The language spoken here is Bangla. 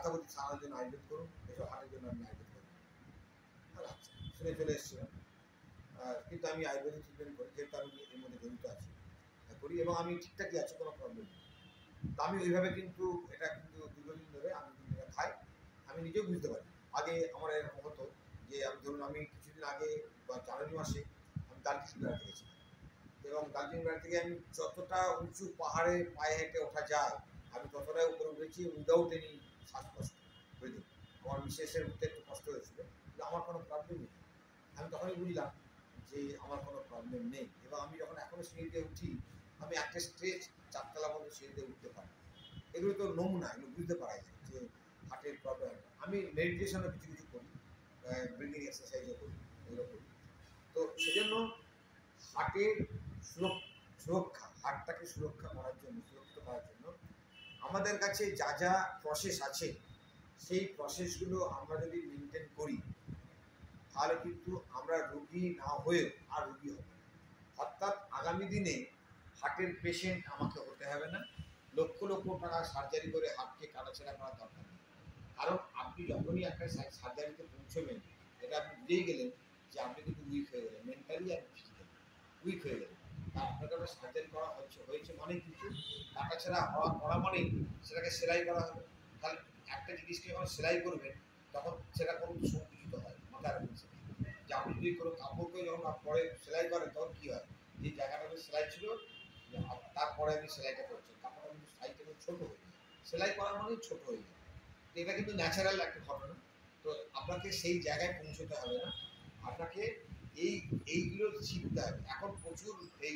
কথা বলছি সারানোর জন্য আয়োজন করুন, এসব হাটের জন্য আমি আয়োজন করি। আচ্ছা, শুনে চলে এসেছিলাম। কিন্তু আমি আয়ুর্বেদিক ট্রিটমেন্ট করি, যেহেতু আমি এর মধ্যে জড়িত আছি, করি এবং আমি ঠিকঠাকই আছি, কোনো প্রবলেম নেই। তো আমি ওইভাবে কিন্তু এটা কিন্তু দীর্ঘদিন ধরে আমি কিন্তু এটা খাই। আমি নিজেও বুঝতে পারি। আগে আমার এরকম হতো যে আমি ধরুন আমি কিছুদিন আগে বা জানুয়ারি মাসে আমি দার্জিলিং বেড়াতে গেছিলাম এবং দার্জিলিং বেড়াতে থেকে আমি যতটা উঁচু পাহাড়ে পায়ে হেঁটে ওঠা যায় আমি ততটাই উপরে উঠেছি উইদাউট এনি শ্বাসকষ্ট বুঝলি। আমার মিসেসের মধ্যে একটু কষ্ট হয়েছিল, কিন্তু আমার কোনো প্রবলেম নেই। আমি তখনই বুঝলাম যে আমার কোনো প্রবলেম নেই এবং আমি যখন এখনও সিঁড়িতে উঠি আমি একটা স্টেজ 4 তলা পর্যন্ত সিঁড়িতে উঠতে পারি। এগুলো তো নমুনা, এগুলো বুঝতে পারা যায় যে হার্টের প্রবলেম। আমি মেডিটেশনও কিছু কিছু করি, ব্রিদিং এক্সারসাইজও করি, এগুলো করি। তো সেজন্য হার্টের সুরক্ষা, হার্টটাকে সুরক্ষা করার জন্য, সুরক্ষিত করার জন্য আমাদের কাছে যা যা প্রসেস আছে সেই প্রসেসগুলো আমরা যদি মেনটেন করি তাহলে কিন্তু আমরা রোগী না হয়েও আর রোগী হবে না। অর্থাৎ আগামী দিনে হার্টের পেশেন্ট আমাকে হতে হবে না, লক্ষ লক্ষ টাকা সার্জারি করে হার্টকে কাটাছেড়া করার দরকার নেই। কারণ আপনি যখনই একটা সার্জারিতে পৌঁছবেন এটা আপনি বুঝেই গেলেন যে আপনি কিন্তু উইক হয়ে গেলেন, মেন্টালি আর ফিজিক্যালি উইক হয়ে গেলেন। আপনাকে একটা সার্জারি করা হয়েছে মানে কিন্তু কাটাছেড়া করা মানেই সেটাকে সেলাই করা হবে। তাহলে একটা জিনিসকে যখন সেলাই করবেন তখন সেটা কোনো সংকুচিত হয়, মাথায় রাখবেন সেটা। যে আপনি যদি কোনো কাপড়কে যখন পরে সেলাই করেন তখন কী হয়, যে জায়গাটাতে সেলাই ছিল তারপরে আপনি সেলাইটা করছেন কাপড়টা কিন্তু সাইজ থেকে ছোটো হয়ে যায়, সেলাই করা মানেই ছোটো হয়ে যায়। তো এটা কিন্তু ন্যাচারাল একটা ঘটনা। তো আপনাকে সেই জায়গায় পৌঁছতে হবে না, আপনাকে এইগুলো শিখতে হবে। এখন প্রচুর এই